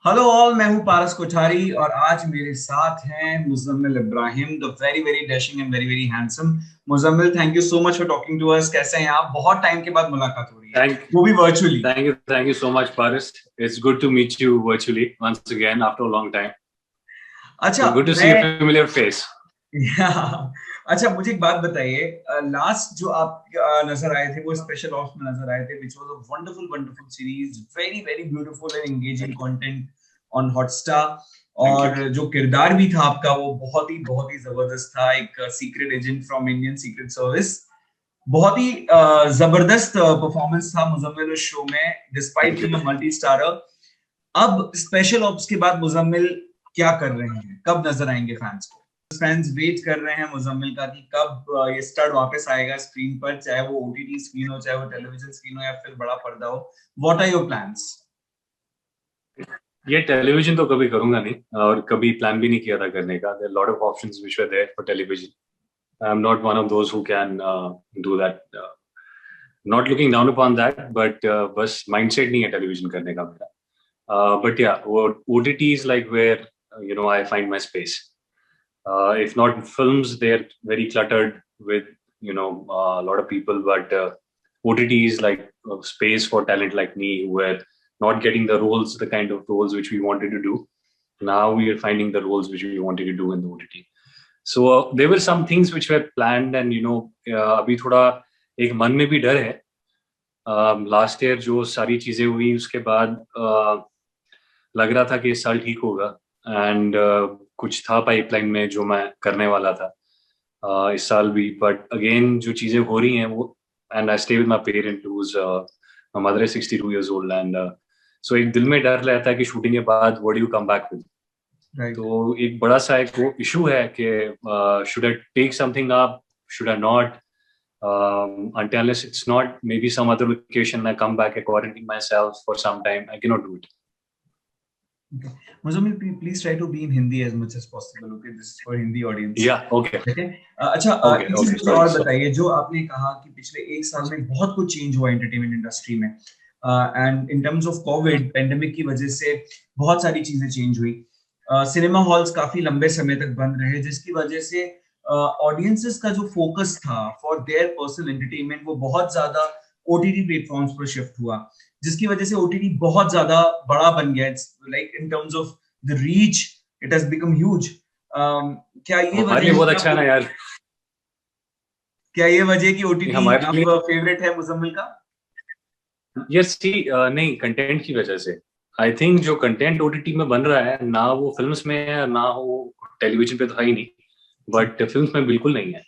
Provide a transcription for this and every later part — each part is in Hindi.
हेलो ऑल, मैं हूं पारस कोठारी और आज मेरे साथ हैं Muzammil Ibrahim, the very very dashing and very very handsome. Muzammil, thank you so much for talking to us. कैसे हैं आप? बहुत टाइम के बाद मुलाकात हो रही है, Thank, वो भी virtually. thank you so much, Paris. It's good to meet you virtually once again after a long time. अच्छा, So good to see a मैं familiar face. या, अच्छा, मुझे एक बात बताइए। लास्ट जो आप नजर आए थे वो स्पेशल ऑप्स में नजर आए थे, which was a wonderful wonderful series, very very beautiful and engaging Thank you. Content on Hotstar. Thank you. और जो किरदार भी था आपका वो बहुत ही जबरदस्त था, एक secret agent from Indian secret service. बहुत ही जबरदस्त परफॉर्मेंस था मुजम्मिल उस शो में, despite Thank you. Being a multi starrer. अब स्पेशल ऑप्स के बाद मुजम्मिल क्या कर रहे हैं? कब नजर आएंगे फैंस को? फैंस वेट कर रहे हैं मुजम्मिल का कि कब ये स्टार वापस आएगा स्क्रीन पर, चाहे वो ओटीटी स्क्रीन हो, चाहे वो टेलीविजन स्क्रीन हो, या फिर बड़ा पर्दा हो। What are your plans? ये टेलीविजन तो कभी करूंगा नहीं और कभी प्लान भी नहीं किया था करने का. There are a lot of options which were there for television. I'm not one of those who can do that. Not looking down upon that, but बस mindset नहीं है television करने का मेरा. But yeah, OTT is like where I find my space. If not films, they're very cluttered with a lot of people. But OTT is like a space for talent like me, who were not getting the roles, the kind of roles which we wanted to do. Now we are finding the roles which we wanted to do in the OTT. So there were some things which were planned, and अभी थोड़ा एक मन में भी डर है. लास्ट ईयर जो सारी चीजें हुई उसके बाद लग रहा था कि इस साल ठीक होगा. एंड कुछ था पाइपलाइन में जो मैं करने वाला था इस साल भी. बट अगेन जो चीजें हो रही हैं वो, and I stay with my parent whose my mother is 62 years old. And so एक दिल में डर रहता है कि शूटिंग के बाद what do you come back with. Right. तो एक बड़ा सा एक वो इशू है कि should I take something up, should I not. Until unless it's not maybe some other location, I come back, I quarantine myself for some time, I cannot do it. Okay. Muzammil, please try to be in Hindi as much as possible. Okay, this is for Hindi audience. Yeah, okay. Okay. अच्छा, Okay, एक चीज okay, मुझे sorry. और So, बताइए। जो आपने कहा कि पिछले एक साल में बहुत कुछ चेंज हुआ एंटरटेनमेंट इंडस्ट्री में, and in terms of Covid pandemic की वजह से बहुत सारी चीजें चेंज हुई। सिनेमा हॉल्स काफी लंबे समय तक बंद रहे, जिसकी वजह से ऑडियंसेस का जो फोकस था फॉर देयर पर्सनल एंटरटेनमेंट वो बहुत ज्यादा ओटीटी प्लेटफॉर्म्स पर शिफ्ट हुआ, जिसकी वजह से ओटीटी बहुत ज्यादा बड़ा बन गया। It's like in terms of the reach, it has become huge. क्या ये हमारे वजह लिए है बहुत कि अच्छा है ना यार. क्या ये वजह है कि नहीं, ओटीटी हमारे अब लिए फेवरेट है मुजम्मिल का? ये सी नहीं, कंटेंट की वजह से. आई थिंक जो कंटेंट ओटीटी में बन रहा है ना, वो फिल्म्स में है ना, वो टेलीविजन पे तो है ही नहीं. बट फिल्म्स में बिल्कुल नहीं है.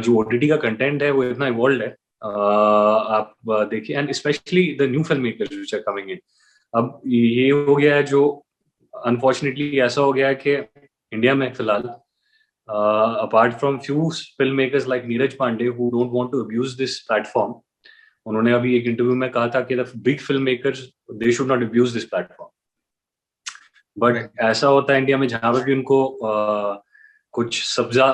जो ओटीटी का कंटेंट है वो इतना इवॉल्व है. आप देखिए, and specially the new film makers which are coming in. अब ये हो गया है जो अनफॉर्चुनेटली ऐसा हो गया है कि इंडिया में फिलहाल apart from few film makers like Neeraj Pandey who don't want to abuse this platform, उन्होंने अभी एक इंटरव्यू में कहा था कि the big film makers they should not abuse this platform. But right. ऐसा होता है इंडिया में जहां पर भी उनको कुछ सब्जा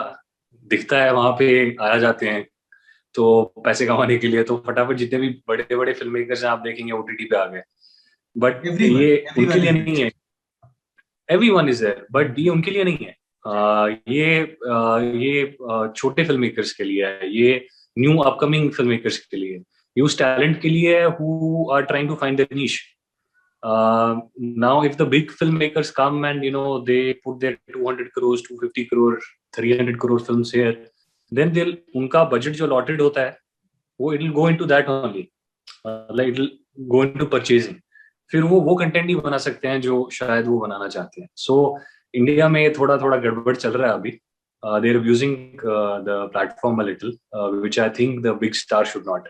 दिखता है वहां पे आ जाते हैं. तो पैसे कमाने के लिए तो फटाफट जितने भी बड़े बड़े फिल्म मेकर्स हैं आप देखेंगे ओटीटी पे आ गए. बट एवरीवन ये उनके एवरीवन लिए इज नहीं है. एवरीवन इज देयर, बट ये उनके लिए नहीं है. ये छोटे फिल्म मेकर्स के लिए है, ये न्यू अपकमिंग फिल्म मेकर्स के लिए, ये उस टैलेंट के लिए who are trying to find the niche. Now if the big filmmakers come and they put their 200 crores, 250 crore, 300 crore films here, then they'll उनका budget जो allotted होता है वो it'll go into that only. Like it'll go into purchasing. फिर वो कंटेंट ही बना सकते हैं जो शायद वो बनाना चाहते हैं. सो इंडिया में थोड़ा थोड़ा गड़बड़ चल रहा है अभी. They are using the platform a little, which I think the big star should not.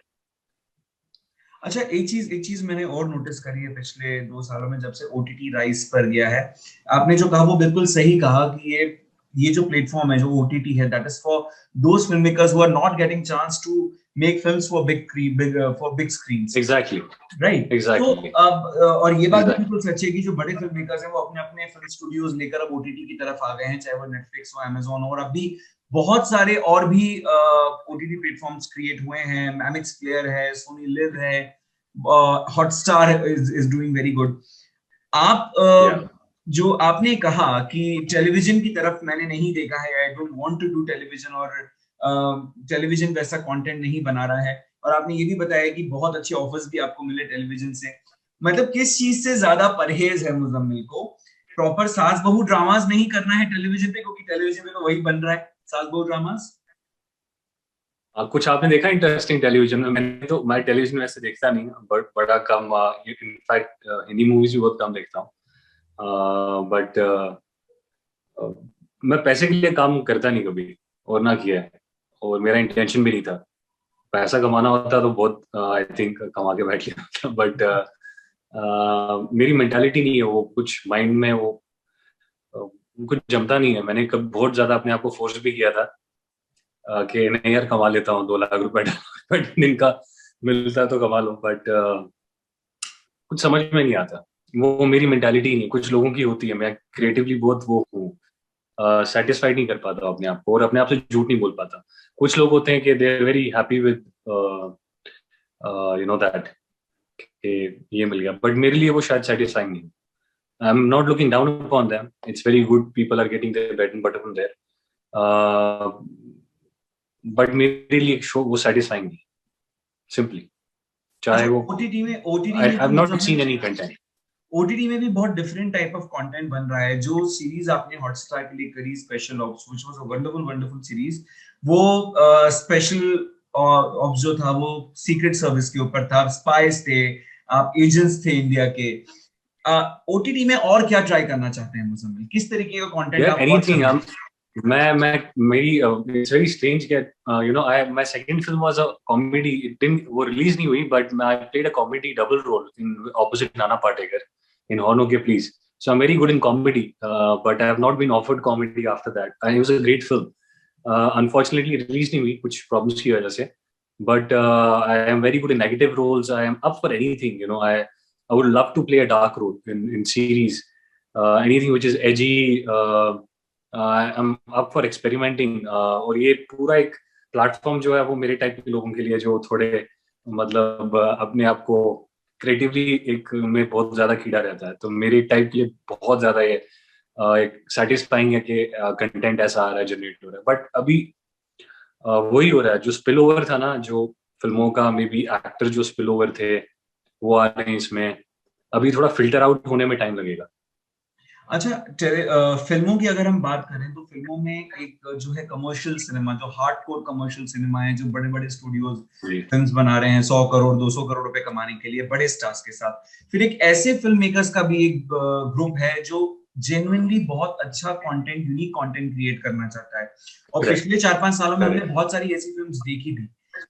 अच्छा, एक चीज मैंने और नोटिस करी है पिछले 2 सालों में, जब से ओटीटी राइज पर गया है। आपने जो कहा वो बिल्कुल सही कहा कि ये जो प्लेटफॉर्म है, जो ओटीटी है, that is for those film makers who are not getting chance to make films for big screens. Exactly. Right. तो एग्जैक्टली. अब और ये बात भी एग्जैक्टली. बिल्कुल सच है कि जो बड़े फिल्म मेकर्स हैं वो अपने अपने फिल्म स्टूडियोज लेकर अब ओटीटी की तरफ आ गए हैं, चाहे वो नेटफ्लिक्स हो, अमेजोन हो, और अभी बहुत सारे और भी ओटीटी प्लेटफॉर्म्स क्रिएट हुए हैं। एमएक्स प्लेयर है, सोनी लिव है, Hotstar is doing very good. आप Yeah. जो आपने कहा कि टेलीविजन की तरफ मैंने नहीं देखा है, I don't want to do television, और टेलीविजन वैसा कंटेंट नहीं बना रहा है, और आपने ये भी बताया कि बहुत अच्छे ऑफर्स भी आपको मिले टेलीविजन से, मतलब किस चीज से ज्यादा परहेज है मुजम्मिल को? प्रॉपर सास बहू ड्रामास नहीं करना है टेलीविजन पे, क्योंकि टेलीविजन पे तो वही बन रहा है, सास बहू ड्रामास। कुछ आपने देखा इंटरेस्टिंग टेलीविजन में? मैं टेलीविजन वैसे देखता नहीं, बट बड़ा कम, इनफैक्ट हिंदी मूवीज भी बहुत कम देखता हूँ, बट मैं पैसे के लिए काम करता नहीं कभी, और ना किया है, और मेरा इंटेंशन भी नहीं था। पैसा कमाना होता तो बहुत आई थिंक कमा के बैठ लिया होता, बट मेरी मेंटालिटी नहीं है वो, कुछ माइंड में वो कुछ जमता नहीं है। मैंने कभी बहुत ज्यादा अपने आप को फोर्स भी किया था कि नहीं यार कमा लेता हूँ, 2 लाख रुपए दिन का मिलता तो कमा लो, बट कुछ समझ में नहीं आता। वो मेरी मेंटालिटी नहीं, कुछ लोगों की होती है। मैं क्रिएटिवली बहुत वो हूँ, सेटिस्फाइड नहीं कर पाता अपने आप को, और अपने आप से झूठ नहीं बोल पाता। कुछ लोग होते हैं कि they are very happy with you know that, कि ये मिल गया, बट मेरे लिए वो शायद सेटिस्फाइंग नहीं। I am not looking down upon them, it's very good, people are getting their bread and butter from there, but मेरे लिए शो वो सेटिस्फाइंग नहीं, सिंपली। चाहे अच्छा, वो ओटीटी आई में हैव भी not Muzammil, seen any content. OTT में भी बहुत डिफरेंट टाइप ऑफ कंटेंट बन रहा है। जो सीरीज आपने हॉटस्टार के लिए करी, special ops, which was a wonderful wonderful series, वो स्पेशल ऑप्स जो था वो सीक्रेट सर्विस के ऊपर था, स्पाइस थे, आप एजेंट्स थे इंडिया के। ओटीटी में और क्या ट्राई करना चाहते हैं मुजम्मिल? किस तरीके का कंटेंट यार आप और एनीथिंग, करना? मैं मेरी it's very strange that you know I my second film was a comedy, it didn't, वो रिलीज नहीं हुई, but I played a comedy double role in opposite Nana Patekar in Horn OK Please. So I'm very good in comedy, but I have not been offered comedy after that. And it was a great film. Unfortunately, release नहीं हुई कुछ problems की वजह से. But I am very good in negative roles. I am up for anything. You know, I would love to play a dark role in series. Anything which is edgy. I'm up for experimenting. और ये पूरा एक प्लेटफॉर्म जो है वो मेरे टाइप के लोगों के लिए, जो थोड़े मतलब अपने आप को क्रिएटिवली एक में बहुत ज्यादा कीड़ा रहता है, तो मेरे टाइप के लिए बहुत ज्यादा ये एक सेटिस्फाइंग है कि कंटेंट ऐसा आ रहा है, जनरेट हो रहा है। बट अभी वही हो रहा है, जो स्पिल ओवर था ना, जो फिल्मों का मे बी एक्टर जो स्पिल ओवर थे वो आ रहे हैं इसमें, अभी थोड़ा फिल्टर आउट होने में टाइम लगेगा। अच्छा, फिल्मों की अगर हम बात करें तो फिल्मों में एक जो है कमर्शियल सिनेमा, जो हार्डकोर कमर्शियल सिनेमा है, जो बड़े बड़े स्टूडियोज फिल्म्स बना रहे हैं 100 करोड़ 200 करोड़ रुपए कमाने के लिए बड़े स्टार्स के साथ। फिर एक ऐसे फिल्म मेकर्स का भी एक ग्रुप है जो जेन्युइनली बहुत अच्छा कंटेंट, यूनिक कंटेंट क्रिएट करना चाहता है, और पिछले 4-5 सालों में हमने बहुत सारी ऐसी फिल्म्स देखी भी।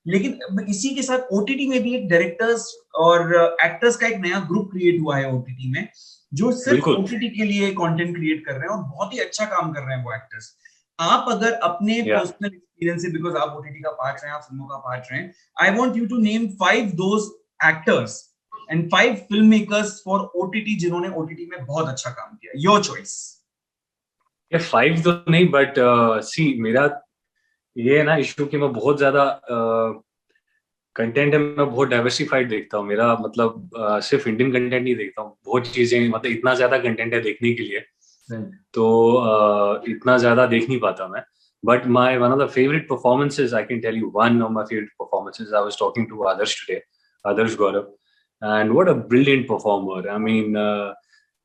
लेकिन इसी के साथ ओटीटी में भी एक डायरेक्टर्स और एक्टर्स का एक नया ग्रुप क्रिएट हुआ है ओटीटी में, जो सिर्फ ओटीटी के लिए कंटेंट क्रिएट कर रहे हैं, और बहुत ही अच्छा काम कर रहे हैं वो एक्टर्स। आप अगर अपने पर्सनल एक्सपीरियंस से, बिकॉज आप ओटीटी का पार्ट रहे हैं, आप फिल्मों का पार्ट रहे हैं, I want you to name 5 those actors and 5 film makers for OTT जिन्होंने ओटीटी में बहुत अच्छा काम किया। Your choice. ये 5 तो नहीं, बट सी मेरा ये है ना इशू कि मैं बहुत ज्यादा कंटेंट है, मैं बहुत डाइवर्सिफाइड देखता हूँ। मेरा मतलब सिर्फ इंडियन कंटेंट नहीं देखता हूँ, बहुत चीजें, मतलब इतना ज्यादा कंटेंट है देखने के लिए, तो इतना ज्यादा देख नहीं पाता मैं। But my one of the favourite performances, I can tell you one of my favourite performances, I was talking to Adarsh today, Adarsh Gourav, and what a brilliant performer. I mean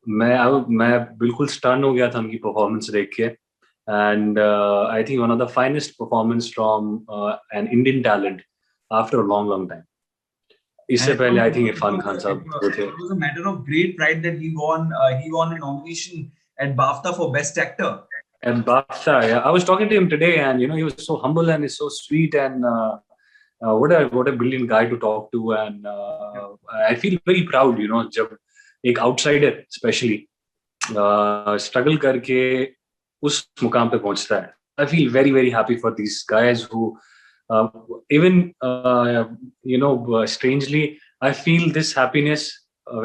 मैं बिल्कुल स्टन हो गया था उनकी परफॉर्मेंस देख के, and I think one of the finest performance from an Indian talent after a long long time. इससे पहले आई थिंक इरफान खान साहब जो थे। It was a matter of great pride that he won a nomination at BAFTA for Best Actor. And BAFTA, yeah. I was talking to him today, and you know, he was so humble and he's so sweet, and what a brilliant guy to talk to, and I feel very proud, you know, जब एक outsider especially struggle करके उस मुकाम पे पहुंचता है. I feel very very happy for these guys who even you know strangely I feel this happiness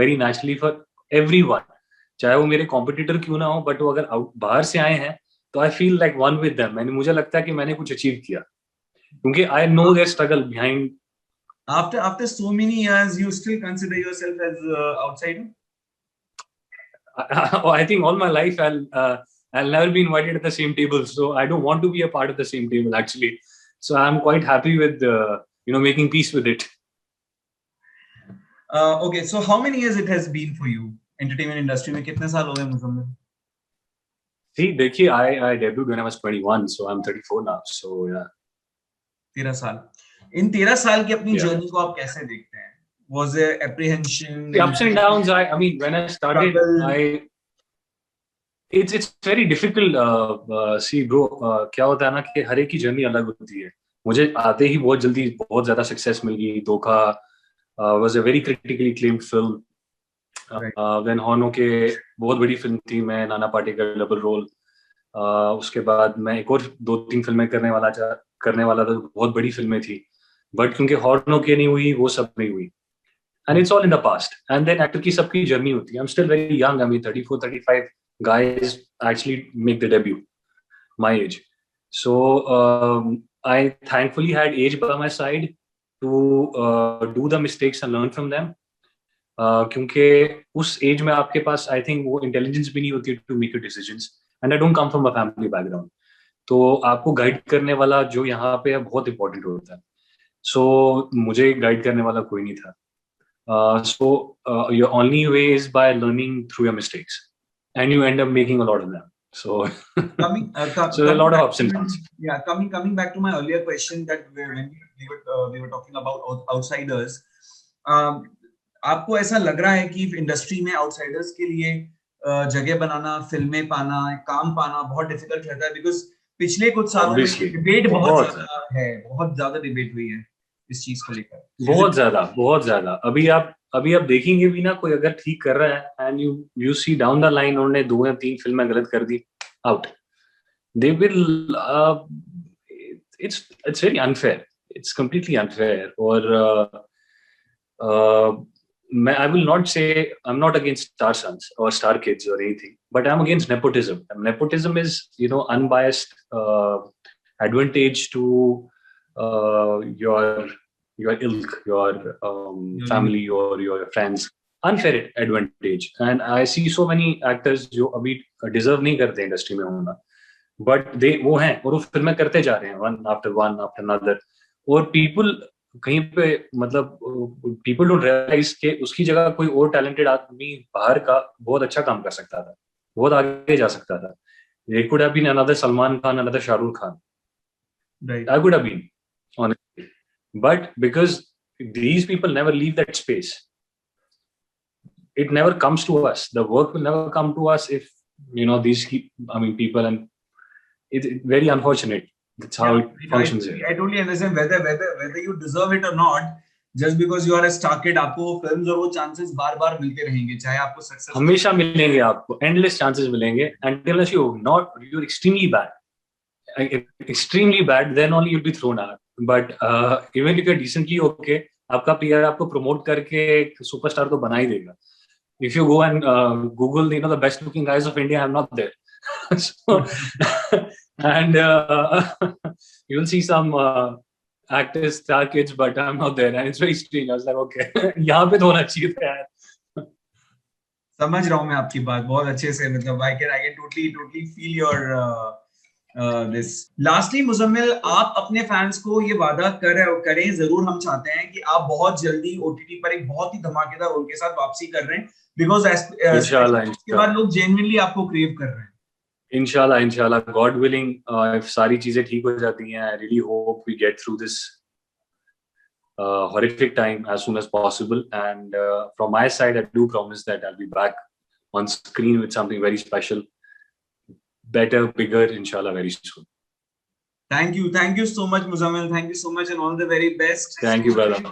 very naturally for everyone, चाहे वो मेरे कॉम्पिटिटर क्यों ना हो, बट वो अगर बाहर से आए हैं तो I feel like one with them. मैंने, मुझे लगता है कि मैंने कुछ अचीव किया, क्योंकि I know their struggle behind. After so many years, you still consider yourself as outsider? I think all my life I'll never be invited at the same table, so I don't want to be a part of the same table actually. So I'm quite happy with making peace with it. Okay, so how many years it has been for you entertainment industry में कितने साल हो गए मुझे? See, देखिए, I debuted when I was 21, so I'm 34 now. So yeah. 13 साल. इन 13 साल की अपनी जर्नी को आप कैसे देखते हैं? Was there apprehension? The ups and downs. I mean, when I started, it's very difficult. See, bro, क्या होता है ना कि हर एक की जर्नी अलग होती है. मुझे आते ही बहुत जल्दी बहुत ज्यादा सक्सेस मिल गई. धोखा was a very critically acclaimed film. Then हॉर्नो के बहुत बड़ी फिल्म थी, मैं नाना पाटेकर डबल रोल. उसके बाद मैं एक और 2-3 फिल्में करने वाला था, बहुत बड़ी फिल्में थी, बट क्योंकि हॉर्नो के नहीं हुई, वो सब नहीं हुई. And it's all in the past. And then actor की सबकी जर्नी होती है. I'm still very young. I mean, 34, 35 guys actually make the debut, my age. So I thankfully had age by my side to do the mistakes and learn from them. क्योंकि उस एज में आपके पास आई थिंक वो इंटेलिजेंस भी नहीं होती to make your decisions. And I don't come from a family background, तो आपको गाइड करने वाला जो यहाँ पे है बहुत इंपॉर्टेंट होता है. सो मुझे गाइड करने वाला कोई नहीं था. So your only way is by learning through your mistakes, and you end up making a lot of them. So coming so there are a lot of ups and downs. Yeah, coming back to my earlier question that when we were talking about outsiders, आपको ऐसा लग रहा है कि इंडस्ट्री में आउटसाइडर्स के लिए जगह बनाना, फिल्में पाना, काम पाना बहुत डिफिकल्ट रहता है? बिकॉज पिछले कुछ सालों में डिबेट बहुत ज्यादा डिबेट हुई है इस चीज को लेकर. बहुत ज्यादा. अभी आप देखेंगे भी ना, कोई अगर ठीक कर रहा है and you see down the line उन्होंने 2 या 3 फिल्में गलत कर दी, out. They will it's very unfair. It's completely unfair. और I will not say I'm not against star sons or star kids or anything, but I'm against nepotism. And nepotism is, unbiased advantage to your ilk, your family or your friends. Unfair advantage. And I see so many actors जो अभी deserve नहीं करते इंडस्ट्री में होना, but वो हैं और वो फिल्में करते जा रहे हैं one after another. और people कहीं पे मतलब people don't realize कि उसकी जगह कोई और talented आदमी बाहर का बहुत अच्छा काम कर सकता था, बहुत आगे जा सकता था. It could have been another Salman Khan, another Shah Rukh Khan. Right. I could have been, honestly. But because these people never leave that space, it never comes to us. The work will never come to us if, these people, and it's very unfortunate. That's how it functions here. I totally understand whether you deserve it or not. Just because you are a star kid, आपको films और वो chances बार-बार मिलते रहेंगे, चाहे आपको success हमेशा मिलेंगे, आपको endless chances मिलेंगे, unless you're extremely bad, then only you'll be thrown out. But even if you're decently okay, आपका PR आपको promote करके superstar तो बना ही देगा. If you go and Google, the best looking guys of India, I'm not there. So, and you'll see some actors, star kids, but I'm not there, and it's very strange. I was like, okay, यहाँ पे तो होना चाहिए था यार. समझ रहा हूँ मैं आपकी बात बहुत अच्छे से. मतलब I can totally feel your this. Lastly, Muzammil, आप अपने फैंस को ये वादा करें जरूर. हम चाहते हैं कि आप बहुत जल्दी OTT पर एक बहुत ही धमाकेदार रोल के साथ वापसी कर रहे हैं, बिकॉज इसके बाद लोग जेन्युइनली आपको क्रेव कर रहे हैं. इंशाल्लाह, गॉड विलिंग, if सारी चीजें ठीक हो जाती हैं, I really hope we get through this horrific time as soon as possible. And from my side, I do promise that I'll be back on screen with something very special, better, bigger, inshallah, very soon. Thank you so much, Muzammil. Thank you so much, and all the very best. Thank you, brother.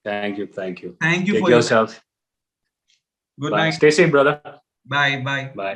Thank you. Thank you. Take care of yourself. Good Bye. night. Stay safe, brother. Bye. Bye.